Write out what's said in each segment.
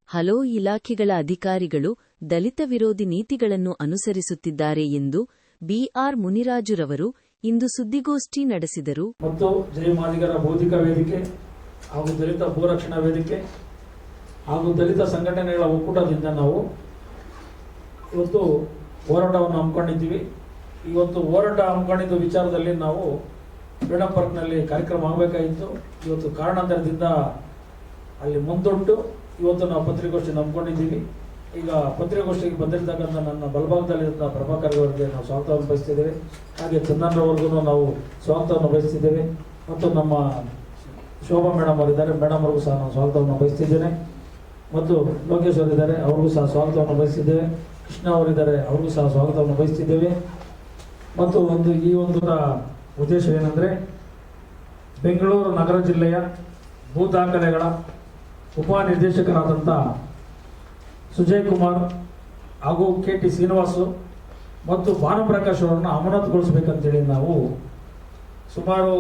ಹಲವು ಇಲಾಖೆಗಳ ಅಧಿಕಾರಿಗಳು ದಲಿತ ವಿರೋಧಿ ನೀತಿಗಳನ್ನು ಅನುಸರಿಸುತ್ತಿದ್ದಾರೆ ಎಂದು ಬಿಆರ್ ಮುನಿರಾಜುರವರು ಇಂದು ಸುದ್ದಿಗೋಷ್ಠಿ ನಡೆಸಿದರು. ಮತ್ತು ಜೈ ಮಾದಿಗರ ಬೌದ್ಧಿಕ ವೇದಿಕೆ ಹಾಗೂ ದಲಿತ ಭೂರಕ್ಷಣಾ ವೇದಿಕೆ ಹಾಗೂ ದಲಿತ ಸಂಘಟನೆಗಳ ಒಕ್ಕೂಟದಿಂದ ನಾವು ಇವತ್ತು ಹೋರಾಟವನ್ನು ಹಮ್ಮಿಕೊಂಡಿದ್ದೀವಿ. ಇವತ್ತು ಹೋರಾಟ ಹಮ್ಮಿಕೊಂಡಿದ್ದ ವಿಚಾರದಲ್ಲಿ ನಾವು ಫ್ರೀಡಂ ಪಾರ್ಕ್ನಲ್ಲಿ ಕಾರ್ಯಕ್ರಮ ಆಗಬೇಕಾಗಿತ್ತು. ಇವತ್ತು ಕಾರಣಾಂತರದಿಂದ ಅಲ್ಲಿ ಮುಂದೊಟ್ಟು ಇವತ್ತು ನಾವು ಪತ್ರಿಕಾಗೋಷ್ಠಿ ನಂಬಿಕೊಂಡಿದ್ದೀವಿ. ಈಗ ಪತ್ರಿಕಾಗೋಷ್ಠಿಗೆ ಬಂದಿರತಕ್ಕಂಥ ನನ್ನ ಬಲಭಾಗದಲ್ಲಿದ್ದ ಪ್ರಭಾಕರ್ ಅವರಿಗೆ ನಾವು ಸ್ವಾಗತವನ್ನು ಬಯಸ್ತಿದ್ದೇವೆ. ಹಾಗೆ ಚಂದನ್ರವರೆಗೂ ನಾವು ಸ್ವಾಗತವನ್ನು ಬಯಸ್ತಿದ್ದೇವೆ. ಮತ್ತು ನಮ್ಮ ಶೋಭಾ ಮೇಡಮ್ ಅವರಿದ್ದಾರೆ, ಮೇಡಮ್ ಅವ್ರಿಗೂ ಸಹ ನಾವು ಸ್ವಾಗತವನ್ನು ಬಯಸ್ತಿದ್ದೇನೆ. ಮತ್ತು ಲೋಕೇಶ್ ಅವರಿದ್ದಾರೆ, ಅವ್ರಿಗೂ ಸಹ ಸ್ವಾಗತವನ್ನು ಬಯಸ್ತಿದ್ದೇವೆ. ಕೃಷ್ಣ ಅವರಿದ್ದಾರೆ, ಅವ್ರಿಗೂ ಸಹ ಸ್ವಾಗತವನ್ನು ಬಯಸ್ತಿದ್ದೇವೆ. ಮತ್ತು ಈ ಒಂದು ಉದ್ದೇಶವೇನೆಂದರೆ, ಬೆಂಗಳೂರು ನಗರ ಜಿಲ್ಲೆಯ ಭೂ ದಾಖಲೆಗಳ ಉಪನಿರ್ದೇಶಕರಾದಂಥ ಸುಜಯ್ ಕುಮಾರ್ ಹಾಗೂ KT ಶ್ರೀನಿವಾಸು ಮತ್ತು ಭಾನುಪ್ರಕಾಶ್ ಅವರನ್ನು ಅಮಾನತುಗೊಳಿಸಬೇಕಂತೇಳಿ ನಾವು ಸುಮಾರು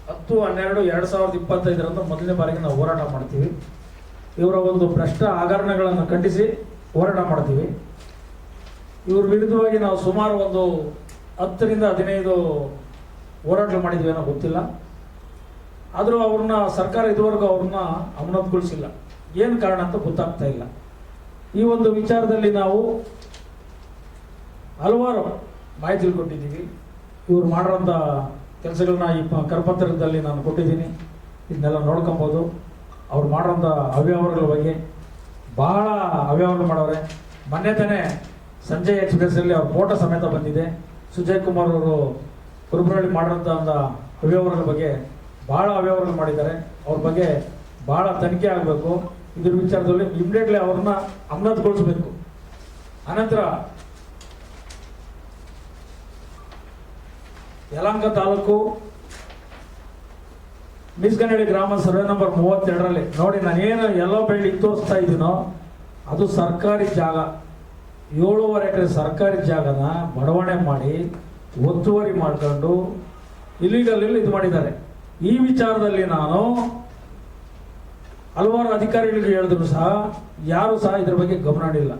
10-12-2025 ಮೊದಲನೇ ಬಾರಿಗೆ ನಾವು ಹೋರಾಟ ಮಾಡ್ತೀವಿ. ಇವರ ಒಂದು ಭ್ರಷ್ಟ ಹಗರಣಗಳನ್ನು ಖಂಡಿಸಿ ಹೋರಾಟ ಮಾಡ್ತೀವಿ. ಇವ್ರ ವಿರುದ್ಧವಾಗಿ ನಾವು ಸುಮಾರು 10-15 ಹೋರಾಟ ಮಾಡಿದ್ವಿ ಅನ್ನೋ ಗೊತ್ತಿಲ್ಲ. ಆದರೂ ಅವ್ರನ್ನ ಸರ್ಕಾರ ಇದುವರೆಗೂ ಅವ್ರನ್ನ ಅಮಾನತುಗೊಳಿಸಿಲ್ಲ. ಏನು ಕಾರಣ ಅಂತ ಗೊತ್ತಾಗ್ತಾ ಇಲ್ಲ. ಈ ಒಂದು ವಿಚಾರದಲ್ಲಿ ನಾವು ಹಲವಾರು ಮಾಹಿತಿ ಕೊಟ್ಟಿದ್ದೀವಿ. ಇವ್ರು ಮಾಡಿರೋಂಥ ಕೆಲಸಗಳನ್ನ ಈ ಕರಪತ್ರದಲ್ಲಿ ನಾನು ಕೊಟ್ಟಿದ್ದೀನಿ. ಇದನ್ನೆಲ್ಲ ನೋಡ್ಕೊಬೋದು. ಅವ್ರು ಮಾಡೋಂಥ ಅವ್ಯವಹಾರಗಳ ಬಗ್ಗೆ ಬಹಳ ಅವ್ಯವಹಾರ ಮಾಡವ್ರೆ. ಮೊನ್ನೆ ತಾನೇ ಸಂಜಯ್ ಎಕ್ಸ್ಪ್ರೆಸ್ಸಲ್ಲಿ ಅವ್ರ ಫೋಟೋ ಸಮೇತ ಬಂದಿದೆ. ಸುಜಯ್ ಕುಮಾರ್ ಅವರು ಕುರುಬರಳ್ಳಿ ಮಾಡಿರೋಂಥ ಒಂದು ಅವ್ಯವಹಾರಗಳ ಬಗ್ಗೆ ಭಾಳ ಅವ್ಯವಹಾರ ಮಾಡಿದ್ದಾರೆ. ಅವ್ರ ಬಗ್ಗೆ ಭಾಳ ತನಿಖೆ ಆಗಬೇಕು. ಇದ್ರ ವಿಚಾರದಲ್ಲಿ ಇಮಿಡಿಯೇಟ್ಲಿ ಅವ್ರನ್ನ ಅಮಾನತುಗೊಳಿಸಬೇಕು. ಅನಂತರ ಯಲಹಂಕ ತಾಲೂಕು ಮೀಸ್ಗನಹಳ್ಳಿ ಗ್ರಾಮ ಸರ್ವೆ ನಂಬರ್ 32ರಲ್ಲಿ ನೋಡಿ, ನಾನೇನು ಎಲ್ಲೋ ಬೆಳ್ಳಿ ತೋರಿಸ್ತಾ ಇದ್ದೀನೋ ಅದು ಸರ್ಕಾರಿ ಜಾಗ. 7.5 ಎಕರೆ ಸರ್ಕಾರಿ ಜಾಗನ ಬಡವಣೆ ಮಾಡಿ ಒತ್ತುವರಿ ಮಾಡ್ಕೊಂಡು ಇಲ್ಲಿಗಲ್ ಇದು ಮಾಡಿದ್ದಾರೆ. ಈ ವಿಚಾರದಲ್ಲಿ ನಾನು ಹಲವಾರು ಅಧಿಕಾರಿಗಳಿಗೆ ಹೇಳಿದ್ರು ಸಹ ಯಾರು ಸಹ ಇದ್ರ ಬಗ್ಗೆ ಗಮನ ನೀಡಿಲ್ಲ.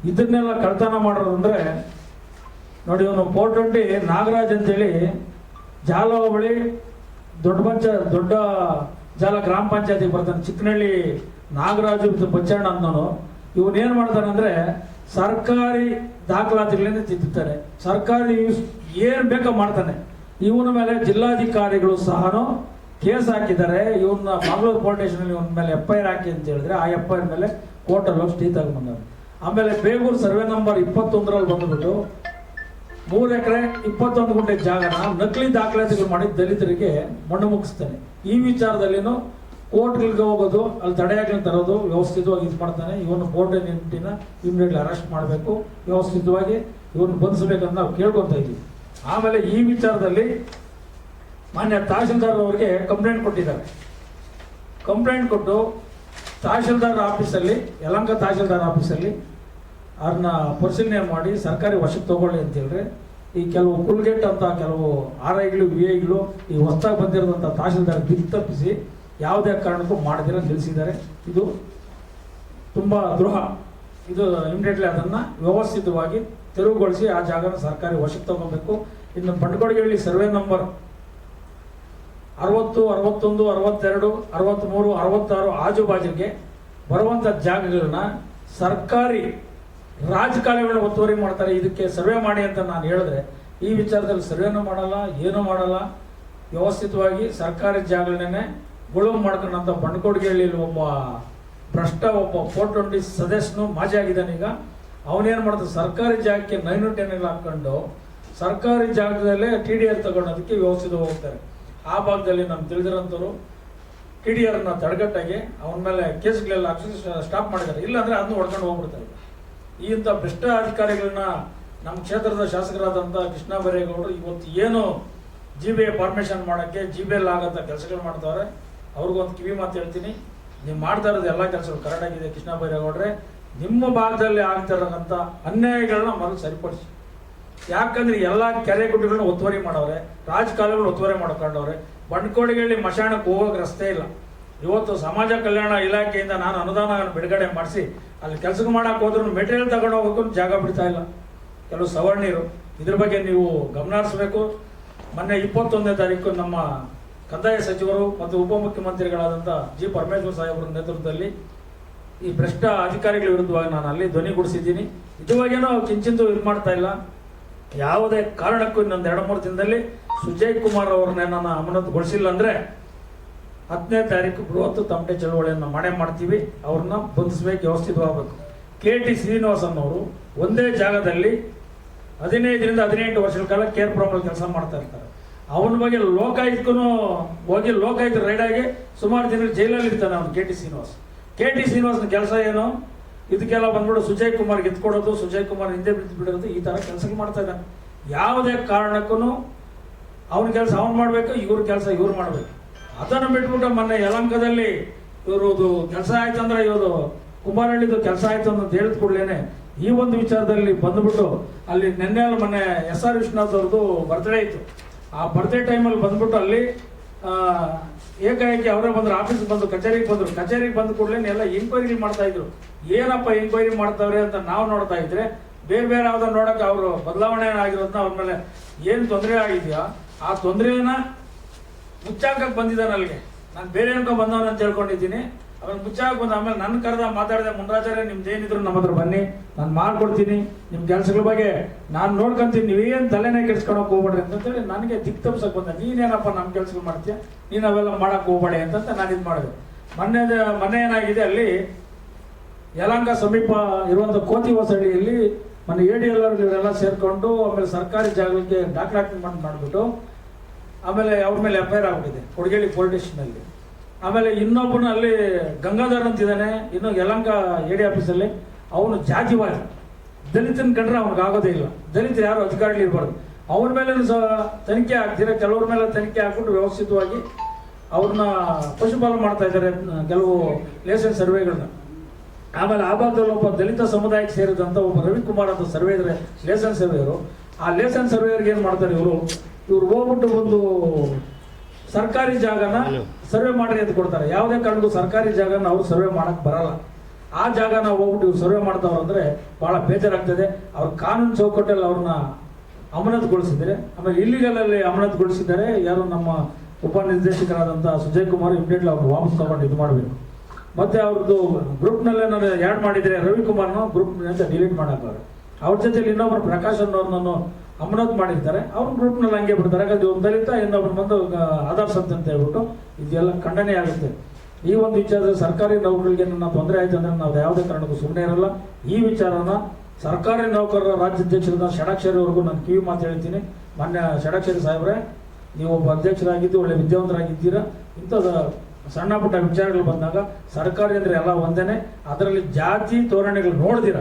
ಇದನ್ನೆಲ್ಲ ಕಳ್ತನ ಮಾಡೋದು ಅಂದರೆ ನೋಡಿ, ಅವನು 420 ನಾಗರಾಜ್ ಅಂತೇಳಿ ಜಾಲ ಹೋಬಳಿ ದೊಡ್ಡ ಜಾಲ ಗ್ರಾಮ ಪಂಚಾಯತಿಗೆ ಬರ್ತಾನೆ. ಚಿಕ್ಕನಹಳ್ಳಿ ನಾಗರಾಜು ಬಚ್ಚಣ್ಣ ಅಂತವನು. ಇವನೇನು ಮಾಡ್ತಾನೆ ಅಂದರೆ ಸರ್ಕಾರಿ ದಾಖಲಾತಿಗಳನ್ನ ತಿದ್ದುತ್ತಾರೆ. ಸರ್ಕಾರಿ ಏನು ಬೇಕೋ ಮಾಡ್ತಾನೆ. ಇವನ ಮೇಲೆ ಜಿಲ್ಲಾಧಿಕಾರಿಗಳು ಸಹ ಕೇಸ್ ಹಾಕಿದ್ದಾರೆ. ಇವನ್ನ ಮಂಗಳೂರು ಪೊಲೀಸ್ ಸ್ಟೇಷನಲ್ಲಿ ಇವನ ಮೇಲೆ FIR ಹಾಕಿ ಅಂತ ಹೇಳಿದ್ರೆ ಆ FIR ಮೇಲೆ ಕೋರ್ಟಲ್ಲಿ ಹೋಗಿ ಸ್ಟೇ ತಗೊಂಡ್ಬಂದವರು. ಆಮೇಲೆ ಬೇಗೂರು ಸರ್ವೆ ನಂಬರ್ 21ರಲ್ಲಿ ಬಂದುಬಿಟ್ಟು 3 ಎಕರೆ 21 ಗುಂಟೆ ಜಾಗನ ನಕಲಿ ದಾಖಲಾತಿಗಳು ಮಾಡಿ ದಲಿತರಿಗೆ ಮಣ್ಣು ಮುಗಿಸ್ತಾನೆ. ಈ ವಿಚಾರದಲ್ಲಿನೂ ಕೋರ್ಟ್ಗಳಿಗೆ ಹೋಗೋದು, ಅಲ್ಲಿ ತಡೆಯಾಗ್ಲಿ ತರೋದು ವ್ಯವಸ್ಥಿತವಾಗಿ ಇದು ಮಾಡ್ತಾನೆ. ಇವನು ಬೋರ್ಡ್ ನಿಂಟಿನ ಇಮಿಡಿಯೇಟ್ಲಿ ಅರೆಸ್ಟ್ ಮಾಡಬೇಕು, ವ್ಯವಸ್ಥಿತವಾಗಿ ಇವನು ಬಂಧಿಸಬೇಕಂತ ನಾವು ಕೇಳ್ಕೊತಾ ಇದ್ದೀವಿ. ಆಮೇಲೆ ಈ ವಿಚಾರದಲ್ಲಿ ಮಾನ್ಯ ತಹಶೀಲ್ದಾರ್ ಅವರಿಗೆ ಕಂಪ್ಲೇಂಟ್ ಕೊಟ್ಟಿದ್ದಾರೆ. ಕಂಪ್ಲೇಂಟ್ ಕೊಟ್ಟು ತಹಶೀಲ್ದಾರ್ ಆಫೀಸಲ್ಲಿ, ಯಲಹಂಕ ತಹಶೀಲ್ದಾರ್ ಆಫೀಸಲ್ಲಿ ಅವ್ರನ್ನ ಪರಿಶೀಲನೆ ಮಾಡಿ ಸರ್ಕಾರಿ ವಶಕ್ಕೆ ತಗೊಳ್ಳಿ ಅಂತ ಹೇಳಿದ್ರೆ, ಈ ಕೆಲವು ಕುಲ್ಗೇಟ್ ಅಂತ ಕೆಲವು RIಗಳು VIಗಳು ಈ ಹೊಸದಾಗಿ ಬಂದಿರೋದಂಥ ತಹಶೀಲ್ದಾರ್ ದಿಕ್ಕು ತಪ್ಪಿಸಿ ಯಾವುದೇ ಕಾರಣಕ್ಕೂ ಮಾಡದಿರ ನಿಲ್ಲಿಸಿದ್ದಾರೆ. ಇದು ತುಂಬ ದ್ರೋಹ. ಇದು ಇಮಿಡಿಯೇಟ್ಲಿ ಅದನ್ನು ವ್ಯವಸ್ಥಿತವಾಗಿ ತೆರವುಗೊಳಿಸಿ ಆ ಜಾಗನ ಸರ್ಕಾರಿ ವಶಕ್ಕೆ ತಗೋಬೇಕು. ಇನ್ನು ಬಂಡಗೋಡಿಗಳ್ಳಿ ಸರ್ವೆ ನಂಬರ್ 60, 61, 62, 63, 66 ಆಜುಬಾಜಿಗೆ ಬರುವಂಥ ಜಾಗಗಳನ್ನ ಸರ್ಕಾರಿ ರಾಜಕಾಲುವೆಗಳನ್ನ ಒತ್ತುವರಿ ಮಾಡ್ತಾರೆ. ಇದಕ್ಕೆ ಸರ್ವೆ ಮಾಡಿ ಅಂತ ನಾನು ಹೇಳಿದ್ರೆ ಈ ವಿಚಾರದಲ್ಲಿ ಸರ್ವೆನೂ ಮಾಡಲ್ಲ, ಏನೂ ಮಾಡಲ್ಲ. ವ್ಯವಸ್ಥಿತವಾಗಿ ಸರ್ಕಾರಿ ಜಾಗಗಳನ್ನೇ ಗುಳುವು ಮಾಡ್ಕೊಂಡಂಥ ಬಂಡಗೋಡಿಗಳ್ಳಿ ಒಬ್ಬ 420 ಸದಸ್ಯನು ಮಾಜಿ ಆಗಿದ್ದಾನೆ. ಈಗ ಅವನೇನು ಮಾಡ್ತಾನೆ, ಸರ್ಕಾರಿ ಜಾಗಕ್ಕೆ 910 ಹಾಕೊಂಡು ಸರ್ಕಾರಿ ಜಾಗದಲ್ಲೇ TDR ತಗೊಳೋದಕ್ಕೆ ವ್ಯವಸ್ಥಿತವಾಗಿ ಹೋಗ್ತಾರೆ. ಆ ಭಾಗದಲ್ಲಿ ನಮ್ಗೆ ತಿಳಿದಿರೋಂಥವ್ರು TDRನ ತಡೆಗಟ್ಟಾಗಿ ಅವನ ಮೇಲೆ ಕೇಸ್ಗಳೆಲ್ಲ ಹಾಕಿ ಸ್ಟಾಪ್ ಮಾಡಿದ್ದಾರೆ. ಇಲ್ಲಾಂದರೆ ಅದನ್ನು ಹೊಡ್ಕೊಂಡು ಹೋಗ್ಬಿಡ್ತಾರೆ. ಈ ಇಂಥ ಭ್ರಷ್ಟ ಅಧಿಕಾರಿಗಳನ್ನ ನಮ್ಮ ಕ್ಷೇತ್ರದ ಶಾಸಕರಾದಂಥ ಕೃಷ್ಣ ಬೈರೇಗೌಡರು ಇವತ್ತು ಏನು GBA ಫಾರ್ಮೇಷನ್ ಮಾಡೋಕ್ಕೆ GBL ಆಗೋಂಥ ಕೆಲಸಗಳು ಮಾಡ್ತಾರೆ. ಅವ್ರಿಗೊಂದು ಕಿವಿ ಮಾತು ಹೇಳ್ತೀನಿ, ನೀವು ಮಾಡ್ತಾ ಇರೋದು ಎಲ್ಲ ಕೆಲಸಗಳು ಕರೆಕ್ಟಾಗಿದೆ. ಕೃಷ್ಣ ಬೈರೇಗೌಡ್ರೆ, ನಿಮ್ಮ ಭಾಗದಲ್ಲಿ ಆಗ್ತಿರೋಂಥ ಅನ್ಯಾಯಗಳನ್ನ ಮೊದಲು ಸರಿಪಡಿಸಿ. ಯಾಕಂದ್ರೆ ಎಲ್ಲ ಕೆರೆ ಗುಡ್ಡಗಳನ್ನ ಒತ್ತುವರಿ ಮಾಡವ್ರೆ, ರಾಜಕಾಲುವೆಗಳನ್ನ ಒತ್ತುವರಿ ಮಾಡ್ಕೊಂಡವ್ರೆ. ಬಂಡ್ಕೋಡಿಗಳ್ಳಿ ಮಶಾಣಕ್ಕೆ ಹೋಗೋಕೆ ರಸ್ತೆ ಇಲ್ಲ. ಇವತ್ತು ಸಮಾಜ ಕಲ್ಯಾಣ ಇಲಾಖೆಯಿಂದ ನಾನು ಅನುದಾನ ಬಿಡುಗಡೆ ಮಾಡಿಸಿ ಅಲ್ಲಿ ಕೆಲಸ ಮಾಡಕ್ಕೆ ಹೋದ್ರೂ ಮೆಟೀರಿಯಲ್ ತಗೊಂಡು ಹೋಗೋಕ್ಕೂ ಜಾಗ ಬಿಡ್ತಾ ಇಲ್ಲ ಕೆಲವು ಸವರ್ಣೀರು. ಇದ್ರ ಬಗ್ಗೆ ನೀವು ಗಮನ ಹರಿಸಬೇಕು. ಮೊನ್ನೆ 21ನೇ ತಾರೀಕು ನಮ್ಮ ಕಂದಾಯ ಸಚಿವರು ಮತ್ತು ಉಪಮುಖ್ಯಮಂತ್ರಿಗಳಾದಂಥ ಜಿ ಪರಮೇಶ್ವರ್ ಸಾಹೇಬರ ನೇತೃತ್ವದಲ್ಲಿ ಈ ಭ್ರಷ್ಟ ಅಧಿಕಾರಿಗಳ ವಿರುದ್ಧವಾಗಿ ನಾನು ಅಲ್ಲಿ ಧ್ವನಿಗೂಡಿಸಿದ್ದೀನಿ. ಇದುವಾಗೇನೋ ಕಿಂಚಿಂತೂ ಇದು ಮಾಡ್ತಾ ಇಲ್ಲ. ಯಾವುದೇ ಕಾರಣಕ್ಕೂ ಇನ್ನೊಂದು 2-3 ದಿನದಲ್ಲಿ ಸುಜಯ್ ಕುಮಾರ್ ಅವ್ರನ್ನೇ ನಾನು ಅಮಾನತುಗೊಳಿಸಿಲ್ಲ ಅಂದರೆ 10ನೇ ತಾರೀಕು ಬೃಹತ್ ತಮಟೆ ಚಳವಳಿಯನ್ನು ಮಾಡ್ತೀವಿ. ಅವ್ರನ್ನ ಬಂಧಿಸಬೇಕು, ವ್ಯವಸ್ಥಿತವಾಗಬೇಕು. KT ಶ್ರೀನಿವಾಸನ್ ಅವರು ಒಂದೇ ಜಾಗದಲ್ಲಿ 15ರಿಂದ 18 ವರ್ಷಗಳ ಕಾಲ ಕೇರ್ ಪ್ರಾಬ್ಲಮ್ ಕೆಲಸ ಮಾಡ್ತಾ ಇರ್ತಾರೆ. ಅವನ ಬಗ್ಗೆ ಲೋಕಾಯುಕ್ತಕ್ಕೂ ಹೋಗಿ ಲೋಕಾಯುಕ್ತ ರೈಡ್ ಆಗಿ ಸುಮಾರು ದಿನ ಜೈಲಲ್ಲಿ ಇರ್ತಾನೆ ಅವನು KT ಶ್ರೀನಿವಾಸನ ಕೆಲಸ ಏನು? ಇದಕ್ಕೆಲ್ಲ ಬಂದ್ಬಿಟ್ಟು ಸುಜಯ್ ಕುಮಾರ್ಗೆ ಎತ್ಕೊಡೋದು, ಸುಜಯ್ ಕುಮಾರ್ ಹಿಂದೆ ಬಿಡೋದು, ಈ ಥರ ಕೆಲಸಗಳು ಮಾಡ್ತಾ ಇದ್ದಾನೆ. ಯಾವುದೇ ಕಾರಣಕ್ಕೂ ಅವನ ಕೆಲಸ ಅವ್ನು ಮಾಡಬೇಕು, ಇವ್ರ ಕೆಲಸ ಇವ್ರು ಮಾಡಬೇಕು. ಅದನ್ನು ಬಿಟ್ಬಿಟ್ಟು ಮೊನ್ನೆ ಯಲಹಂಕದಲ್ಲಿ ಇವ್ರದ್ದು ಕೆಲಸ ಆಯ್ತು ಅಂದ್ರೆ ಇವರು ಕುಮಾರಹಳ್ಳಿದು ಕೆಲಸ ಆಯ್ತು ಅಂತ ಹೇಳಿದ ಕೂಡಲೇ ಈ ಒಂದು ವಿಚಾರದಲ್ಲಿ ಬಂದ್ಬಿಟ್ಟು ಅಲ್ಲಿ ಮೊನ್ನೆ SR ವಿಶ್ವನಾಥ್ ಅವ್ರದ್ದು ಬರ್ತ್ಡೇ ಇತ್ತು. ಆ ಬರ್ತ್ಡೇ ಟೈಮಲ್ಲಿ ಬಂದ್ಬಿಟ್ಟು ಅಲ್ಲಿ ಏಕಾಏಕಿ ಅವರೇ ಬಂದರು, ಆಫೀಸ್ಗೆ ಬಂದು ಕಚೇರಿಗೆ ಬಂದರು. ಕಚೇರಿಗೆ ಬಂದ ಕೂಡಲೇ ಎಲ್ಲ ಎಂಕ್ವೈರಿ ಮಾಡ್ತಾ ಇದ್ರು. ಏನಪ್ಪ ಎಂಕ್ವೈರಿ ಮಾಡ್ತಾವ್ರೆ ಅಂತ ನಾವು ನೋಡ್ತಾ ಇದ್ರೆ ಬೇರೆ ಯಾವ್ದನ್ನ ನೋಡಕ್ಕೆ ಅವರು ಬದಲಾವಣೆ ಆಗಿರೋದನ್ನ ಅವ್ರ ಮೇಲೆ ಏನು ತೊಂದರೆ ಆಗಿದೆಯಾ ಆ ತೊಂದರೆನ ಮುಚ್ಚಾಕಕ್ಕೆ ಬಂದಿದ್ದಾನೆ. ಅಲ್ಲಿಗೆ ನಾನು ಬೇರೆ ಏನೋ ಬಂದವನ ಅಂತ ಹೇಳ್ಕೊಂಡಿದ್ದೀನಿ. ಆಮೇಲೆ ಮುಚ್ಚಾಕ ಬಂದ ಆಮೇಲೆ ನನ್ನ ಕರೆದ ಮಾತಾಡಿದೆ, ಮುನ್ರಾಜರೇ ನಿಮ್ದೇನಿದ್ರು ನಮ್ಮ ಹತ್ರ ಬನ್ನಿ, ನಾನು ಮಾಡ್ಕೊಡ್ತೀನಿ, ನಿಮ್ಮ ಕೆಲಸಗಳ ಬಗ್ಗೆ ನಾನು ನೋಡ್ಕೊಂತೀನಿ, ನೀವೇನು ತಲೆನೇ ಕೆಡ್ಸ್ಕೊಳಕ್ ಹೋಗ್ಬೇಡ್ರಿ ಅಂತೇಳಿ ನನಗೆ ದಿಕ್ ತಪ್ಸಕ್ಕೆ ಬಂದ. ನೀನೇನಪ್ಪ ನಮ್ಮ ಕೆಲಸಗಳು ಮಾಡ್ತೀಯ, ನೀನು ಅವೆಲ್ಲ ಮಾಡಕ್ಕೆ ಹೋಗ್ಬೇಡಿ ಅಂತ ನಾನು ಇದು ಮಾಡಿದೆ. ಮೊನ್ನೆ ಏನಾಗಿದೆ ಅಲ್ಲಿ ಯಲಹಂಕ ಸಮೀಪ ಇರುವಂಥ ಕೋತಿ ಹೊಸಳ್ಳಿಯಲ್ಲಿ ಮೊನ್ನೆ ADLR ಇವರೆಲ್ಲ ಸೇರಿಕೊಂಡು ಆಮೇಲೆ ಸರ್ಕಾರಿ ಜಾಗಕ್ಕೆ ಡಾಕ್ಯುಮೆಂಟ್ ಮಾಡಿಬಿಟ್ಟು ಆಮೇಲೆ ಅವ್ರ ಮೇಲೆ FIR ಆಗ್ಬಿಟ್ಟಿದೆ ಕೊಡಗೇಳಿ ಪೊಲೀಸ್ ಸ್ಟೇಷನಲ್ಲಿ. ಆಮೇಲೆ ಇನ್ನೊಬ್ಬನ ಅಲ್ಲಿ ಗಂಗಾಧರ್ ಅಂತಿದ್ದಾನೆ, ಇನ್ನು ಯಲಹಂಕ AD ಆಫೀಸಲ್ಲಿ. ಅವನು ಜಾತಿವಾದಿ, ದಲಿತನ ಕಂಡ್ರೆ ಅವ್ನಿಗೆ ಆಗೋದೇ ಇಲ್ಲ. ದಲಿತರು ಯಾರು ಅಧಿಕಾರಿಗಳು ಇರಬಾರ್ದು. ಅವ್ರ ಮೇಲೆ ಸಹ ತನಿಖೆ ಆಗ್ತಿರ, ಕೆಲವ್ರ ಮೇಲೆ ತನಿಖೆ ಹಾಕ್ಬಿಟ್ಟು ವ್ಯವಸ್ಥಿತವಾಗಿ ಅವ್ರನ್ನ ಪಶುಪಾಲನೆ ಮಾಡ್ತಾ ಇದ್ದಾರೆ ಕೆಲವು ಲೇಸನ್ ಸರ್ವೆಗಳನ್ನ. ಆಮೇಲೆ ಆ ಭಾಗದಲ್ಲಿ ಒಬ್ಬ ದಲಿತ ಸಮುದಾಯಕ್ಕೆ ಸೇರಿದಂಥ ಒಬ್ಬ ರವಿಕುಮಾರ್ ಅಂತ ಸರ್ವೆ ಇದ್ರೆ ಲೇಸನ್ ಸರ್ವೇಯರು. ಆ ಲೇಸನ್ ಸರ್ವೇಯರ್ಗೆ ಏನು ಮಾಡ್ತಾರೆ ಇವರು ಹೋಗ್ಬಿಟ್ಟು ಒಂದು ಸರ್ಕಾರಿ ಜಾಗನ ಸರ್ವೆ ಮಾಡ್ರಿ ಅಂತ ಕೊಡ್ತಾರೆ. ಯಾವುದೇ ಕಾರಣಕ್ಕೂ ಸರ್ಕಾರಿ ಜಾಗನ ಅವ್ರು ಸರ್ವೆ ಮಾಡಕ್ ಬರಲ್ಲ. ಆ ಜಾಗನ ಹೋಗ್ಬಿಟ್ಟು ಇವ್ರು ಸರ್ವೆ ಮಾಡ್ತಾವ್ರು ಅಂದ್ರೆ ಬಹಳ ಬೇಜಾರಾಗ್ತದೆ. ಅವ್ರ ಕಾನೂನು ಚೌಕಟ್ಟಲ್ಲಿ ಅವ್ರನ್ನ ಅಮಾನತುಗೊಳಿಸಿದ್ದಾರೆ. ಆಮೇಲೆ ಇಲ್ಲಿಗಲಲ್ಲಿ ಅಮಾನತುಗೊಳಿಸಿದ್ದಾರೆ. ಯಾರು ನಮ್ಮ ಉಪನಿರ್ದೇಶಕರಾದಂಥ ಸುಜಯ್ ಕುಮಾರ್ ಇಮಿಡಿಯೇಟ್ಲಿ ಅವ್ರು ವಾಪಸ್ ತಗೊಂಡು ಇದು ಮಾಡಬೇಕು. ಮತ್ತೆ ಅವ್ರದ್ದು ಗ್ರೂಪ್ನಲ್ಲೇ ನಾನು ಆ್ಯಡ್ ಮಾಡಿದರೆ ರವಿಕುಮಾರ್ನ ಗ್ರೂಪ್ ಅಂತ ಡಿಲೀಟ್ ಮಾಡೋಕ್ಕಾಗ. ಅವ್ರ ಜೊತೆಲಿ ಇನ್ನೊಬ್ರು ಪ್ರಕಾಶ್ ಅನ್ನೋರ್ನನ್ನು ಅಮಾನತು ಮಾಡಿರ್ತಾರೆ. ಅವ್ರ ಗ್ರೂಪ್ನಲ್ಲಿ ಹಂಗೆ ಬಿಡ್ತಾರೆ. ಯಾಕಂದ್ರೆ ಒಂದು ದಲಿತ ಇನ್ನೊಬ್ರು ಬಂದು ಆಧಾರ್ ಸಂತ ಅಂತ ಹೇಳ್ಬಿಟ್ಟು ಇದೆಲ್ಲ ಖಂಡನೆ ಆಗುತ್ತೆ. ಈ ಒಂದು ವಿಚಾರದಲ್ಲಿ ಸರ್ಕಾರಿ ನೌಕರರಿಗೆ ನನ್ನ ತೊಂದರೆ ಆಯ್ತು ಅಂದ್ರೆ ನಾವು ಯಾವುದೇ ಕಾರಣಕ್ಕೂ ಸುಮ್ಮನೆ ಇರಲ್ಲ. ಈ ವಿಚಾರನ ಸರ್ಕಾರಿ ನೌಕರರ ರಾಜ್ಯಾಧ್ಯಕ್ಷರಾದ ಷಡಾಕ್ಷರಿವರೆಗೂ ನಾನು ಕಿವಿ ಮಾತು ಹೇಳ್ತೀನಿ. ಮಾನ್ಯ ಷಡಾಕ್ಷರಿ ಸಾಹೇಬ್ರೆ, ನೀವು ಒಬ್ಬ ಅಧ್ಯಕ್ಷರಾಗಿದ್ದು ಒಳ್ಳೆ ವಿದ್ಯಾವಂತರಾಗಿದ್ದೀರಾ. ಇಂಥದ್ದು ಸಣ್ಣ ಪುಟ್ಟ ವಿಚಾರಗಳು ಬಂದಾಗ ಸರ್ಕಾರಿ ಅಂದರೆ ಎಲ್ಲ ಒಂದೇನೆ. ಅದರಲ್ಲಿ ಜಾತಿ ತೋರಣೆಗಳು ನೋಡ್ದಿರ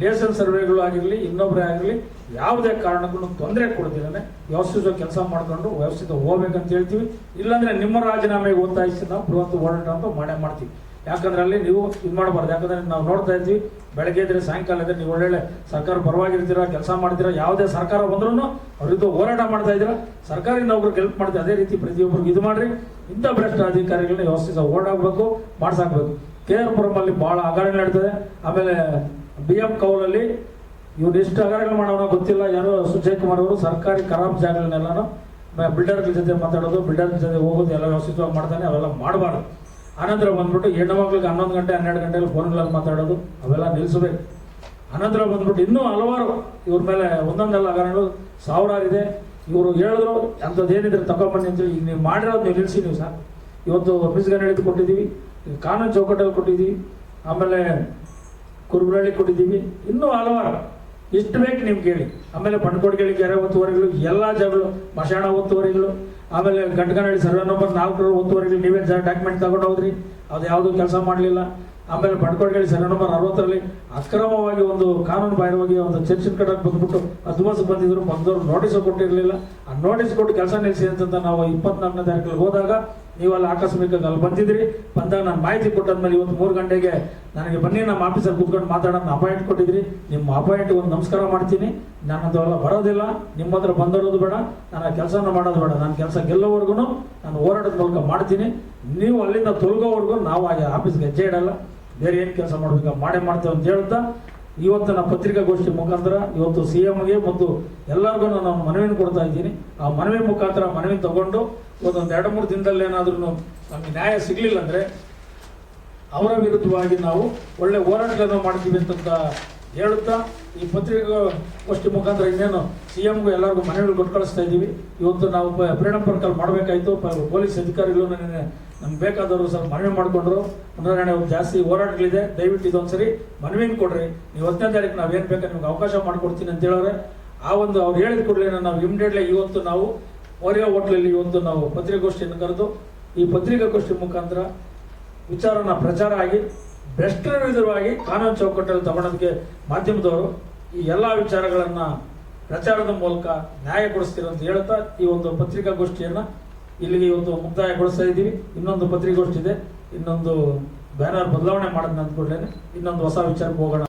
ಲೇಸನ್ ಸರ್ವೆಗಳು ಆಗಿರಲಿ ಇನ್ನೊಬ್ಬರೇ ಆಗಿರಲಿ ಯಾವುದೇ ಕಾರಣಕ್ಕೂ ತೊಂದರೆ ಕೊಡ್ದಿರನೆ ವ್ಯವಸ್ಥಿತ ಕೆಲಸ ಮಾಡ್ಕೊಂಡು ವ್ಯವಸ್ಥಿತ ಹೋಗ್ಬೇಕಂತ ಹೇಳ್ತೀವಿ. ಇಲ್ಲಾಂದ್ರೆ ನಿಮ್ಮ ರಾಜೀನಾಮೆಗೆ ಒತ್ತಾಯಿಸಿ ನಾವು ಬೃಹತ್ ಹೋರಾಟ ಅಂತ ಮಾಡ್ತೀವಿ. ಯಾಕಂದ್ರೆ ಅಲ್ಲಿ ನೀವು ಇದು ಮಾಡಬಾರ್ದು. ಯಾಕಂದ್ರೆ ನಾವು ನೋಡ್ತಾ ಇದ್ವಿ, ಬೆಳಗ್ಗೆ ಇದ್ರೆ ಸಾಯಂಕಾಲ ಇದ್ರೆ ನೀವು ಒಳ್ಳೊಳ್ಳೆ ಸರ್ಕಾರ ಪರವಾಗಿರ್ತೀರಾ, ಕೆಲಸ ಮಾಡ್ತೀರಾ. ಯಾವುದೇ ಸರ್ಕಾರ ಬಂದ್ರೂ ಅವ್ರಿದ್ದು ಹೋರಾಟ ಮಾಡ್ತಾ ಇದ್ದೀರಾ, ಸರ್ಕಾರಿ ನೌಕರಿಗೆ ಹೆಲ್ಪ್ ಮಾಡ್ತೀವಿ. ಅದೇ ರೀತಿ ಪ್ರತಿಯೊಬ್ಬರಿಗೆ ಇದು ಮಾಡ್ರಿ. ಇಂಥ ಭ್ರಷ್ಟ ಅಧಿಕಾರಿಗಳನ್ನ ವ್ಯವಸ್ಥಿತ ಓಡಾಡಬೇಕು, ಮಾಡ್ಸಾಕ್ಬೇಕು. KR ಅಲ್ಲಿ ಭಾಳ ಹಗರಣ ನಡೀತದೆ. ಆಮೇಲೆ BM ಕೌಲಲ್ಲಿ ಇವ್ರು ಎಷ್ಟು ಹಗರಣಗಳು ಮಾಡೋನೋ ಗೊತ್ತಿಲ್ಲ. ಯಾರೋ ಸುಜಯ್ ಕುಮಾರ್ ಅವರು ಸರ್ಕಾರಿ ಖರಾಬ್ ಜಾಗಗಳನ್ನೆಲ್ಲನೂ ಬಿಲ್ಡರ್ಗಳ ಜೊತೆ ಮಾತಾಡೋದು, ಬಿಲ್ಡರ್ಗಳ ಜೊತೆ ಹೋಗೋದು ಎಲ್ಲ ವ್ಯವಸ್ಥಿತವಾಗಿ ಮಾಡ್ತಾನೆ. ಅವೆಲ್ಲ ಮಾಡಬಾರ್ದು. ಅನಂತರ ಬಂದ್ಬಿಟ್ಟು ಹೆಣ್ಣು ಮಕ್ಳಿಗೆ 11 ಗಂಟೆ 12 ಗಂಟೆಯಲ್ಲಿ ಫೋನ್ಗಳಲ್ಲಿ ಮಾತಾಡೋದು ಅವೆಲ್ಲ ನಿಲ್ಲಿಸಬೇಕು. ಅನಂತರ ಬಂದ್ಬಿಟ್ಟು ಇನ್ನೂ ಹಲವಾರು ಇವ್ರ ಮೇಲೆ ಒಂದೊಂದೆಲ್ಲ ಹಗರಣಗಳು ಸಾವಿರಾರಿದೆ. ಇವರು ಹೇಳಿದ್ರು ಅಂಥದ್ದೇನಿದ್ರೆ ತಗೊಂಬನ್ನಿ ಅಂತೇಳಿ. ಈಗ ನೀವು ಮಾಡಿರೋದು ನೀವು ನಿಲ್ಲಿಸಿ. ನೀವು ಸರ್ ಇವತ್ತು ಮಿಸ್ಗನ್ನಡಿದು ಕೊಟ್ಟಿದ್ದೀವಿ, ಕಾನೂನು ಚೌಕಟ್ಟಲ್ಲಿ ಕೊಟ್ಟಿದ್ದೀವಿ, ಆಮೇಲೆ ಕುರುಬರಳ್ಳಿ ಕೊಟ್ಟಿದ್ದೀವಿ, ಇನ್ನೂ ಹಲವಾರು ಎಷ್ಟು ಬೇಕು ನಿಮ್ಗೆ ಹೇಳಿ. ಆಮೇಲೆ ಬಂಡ್ಕೋಡ್ಗೇಳಿ ಕೆರೆ ಒತ್ತುವರಿಗಳು ಎಲ್ಲ ಜಾಗಗಳು, ಮಶಾಣ ಒತ್ತುವರಿಗಳು, ಆಮೇಲೆ ಗಂಟಗನಹಳ್ಳಿ ಸರ್ವೆ ನಂಬರ್ 4 ಒತ್ತುವರಿಗಳು ನೀವೇ ಡಾಕ್ಯುಮೆಂಟ್ ತಗೊಂಡು ಹೋದ್ರಿ, ಅದು ಯಾವುದೂ ಕೆಲಸ ಮಾಡಲಿಲ್ಲ. ಆಮೇಲೆ ಬಂಡ್ಕೋಡ್ಗೇಳಿ ಸರ್ವೆ ನಂಬರ್ 60ರಲ್ಲಿ ಅಕ್ರಮವಾಗಿ ಒಂದು ಕಾನೂನು ಬಾಹಿರವಾಗಿ ಒಂದು ಚರ್ಚಿನ ಕಡೆಗೆ ಬಂದ್ಬಿಟ್ಟು 10 ವರ್ಷ ಬಂದಿದ್ರು, ಬಂದವರು ನೋಟಿಸ್ ಕೊಟ್ಟಿರಲಿಲ್ಲ. ಆ ನೋಟಿಸ್ ಕೊಟ್ಟು ಕೆಲಸ ನಿಲ್ಲಿಸಿ ಅಂತ ನಾವು 24ನೇ ತಾರೀಕಲ್ಲಿ ಹೋದಾಗ ನೀವೆಲ್ಲ ಆಕಸ್ಮಿಕವಾಗಿ ಅಲ್ಲಿ ಬಂದಿದ್ರಿ. ಬಂದಾಗ ನಾನು ಮಾಹಿತಿ ಕೊಟ್ಟಾದ್ಮೇಲೆ ಇವತ್ತು 3 ಗಂಟೆಗೆ ನನಗೆ ಬನ್ನಿ ನಮ್ಮ ಆಫೀಸಲ್ಲಿ ಕೂತ್ಕೊಂಡು ಮಾತಾಡೋಣ ಅಪಾಯಿಂಟ್ ಕೊಟ್ಟಿದ್ರಿ. ನಿಮ್ಮ ಅಪಾಯಿಂಟ್ಗೆ ಒಂದು ನಮಸ್ಕಾರ ಮಾಡ್ತೀನಿ. ನಾನು ಅದೆಲ್ಲ ಬರೋದಿಲ್ಲ, ನಿಮ್ಮ ಹತ್ರ ಬಂದಿರೋದು ಬೇಡ, ನಾನು ಕೆಲಸನ ಮಾಡೋದು ಬೇಡ. ನಾನು ಕೆಲಸ ಗೆಲ್ಲೋವರೆಗೂ ನಾನು ಹೋರಾಟದ ಮೂಲಕ ಮಾಡ್ತೀನಿ. ನೀವು ಅಲ್ಲಿಂದ ತೊಲಗೋವರೆಗೂ ನಾವು ಹಾಗೆ ಆಫೀಸ್ಗೆ ಹೆಜ್ಜೆ ಇಡಲ್ಲ, ಬೇರೆ ಏನು ಕೆಲಸ ಮಾಡಬೇಕು ಮಾಡೇ ಮಾಡ್ತೇವೆ ಅಂತ ಹೇಳ್ತಾ ಇವತ್ತಿನ ಪತ್ರಿಕಾಗೋಷ್ಠಿ ಮುಖಾಂತರ ಇವತ್ತು CMಗೆ ಮತ್ತು ಎಲ್ಲರಿಗೂ ನಾನು ಮನವಿಯನ್ನು ಕೊಡ್ತಾ ಇದ್ದೀನಿ. ಆ ಮನವಿ ಮುಖಾಂತರ ಮನವಿ ತಗೊಂಡು ಒಂದೊಂದು 2-3 ದಿನದಲ್ಲಿ ಏನಾದ್ರೂ ನಮಗೆ ನ್ಯಾಯ ಸಿಗಲಿಲ್ಲ ಅಂದರೆ ಅವರ ವಿರುದ್ಧವಾಗಿ ನಾವು ಒಳ್ಳೆ ಹೋರಾಟಗಳನ್ನು ಮಾಡ್ತೀವಿ ಅಂತ ಹೇಳುತ್ತಾ ಈ ಪತ್ರಿಕಾಗೋಷ್ಠಿ ಮುಖಾಂತರ ಇನ್ನೇನು CMಗೂ ಎಲ್ಲರಿಗೂ ಮನವಿಗಳು ಕೊಟ್ಟು ಕಳಿಸ್ತಾ ಇದ್ದೀವಿ. ಇವತ್ತು ನಾವು ಫ್ರೀಡಂ ಪಾರ್ಕಲ್ಲಿ ಮಾಡಬೇಕಾಯಿತು. ಪೊಲೀಸ್ ಅಧಿಕಾರಿಗಳು ನಮ್ಗೆ ಬೇಕಾದವರು ಸ್ವಲ್ಪ ಮನವಿ ಮಾಡಿಕೊಂಡ್ರು. ಮುಂದೆ ಜಾಸ್ತಿ ಹೋರಾಟಗಳಿದೆ, ದಯವಿಟ್ಟು ಇದೊಂದ್ಸರಿ ಮನವಿನ ಕೊಡ್ರಿ, ನೀವು 10ನೇ ತಾರೀಕು ನಾವು ಏನು ಬೇಕಾದ್ರೆ ನಿಮ್ಗೆ ಅವಕಾಶ ಮಾಡಿಕೊಡ್ತೀನಿ ಅಂತ ಹೇಳೋರೆ. ಆ ಒಂದು ಅವ್ರು ಹೇಳಿದ ಕೂಡಲೇ ನಾವು ಇಮಿಡಿಯೇಟ್ಲಿ ಇವತ್ತು ನಾವು ಓರಿಯಾ ಹೋಟ್ಲಲ್ಲಿ ಇವತ್ತು ನಾವು ಪತ್ರಿಕಾಗೋಷ್ಠಿಯನ್ನು ಕರೆದು ಈ ಪತ್ರಿಕಾಗೋಷ್ಠಿ ಮುಖಾಂತರ ವಿಚಾರನ ಪ್ರಚಾರ ಆಗಿ ಭ್ರಷ್ಟರ ವಿರುದ್ಧವಾಗಿ ಕಾನೂನು ಚೌಕಟ್ಟಲ್ಲಿ ತಗೊಳ್ಳೋದಕ್ಕೆ ಮಾಧ್ಯಮದವರು ಈ ಎಲ್ಲ ವಿಚಾರಗಳನ್ನು ಪ್ರಚಾರದ ಮೂಲಕ ನ್ಯಾಯ ಕೊಡಿಸ್ತೀರ ಅಂತ ಹೇಳ್ತಾ ಈ ಒಂದು ಪತ್ರಿಕಾಗೋಷ್ಠಿಯನ್ನು ಇಲ್ಲಿಗೆ ಇವತ್ತು ಮುಕ್ತಾಯಗೊಳಿಸ್ತಾ ಇದ್ದೀವಿ. ಇನ್ನೊಂದು ಪತ್ರಿಕಾಗೋಷ್ಠಿ ಇದೆ, ಇನ್ನೊಂದು ಬ್ಯಾನರ್ ಬದಲಾವಣೆ ಮಾಡೋದನ್ನ ಅಂದ್ಕೊಂಡೇನೆ ಇನ್ನೊಂದು ಹೊಸ ವಿಚಾರಕ್ಕೆ ಹೋಗೋಣ.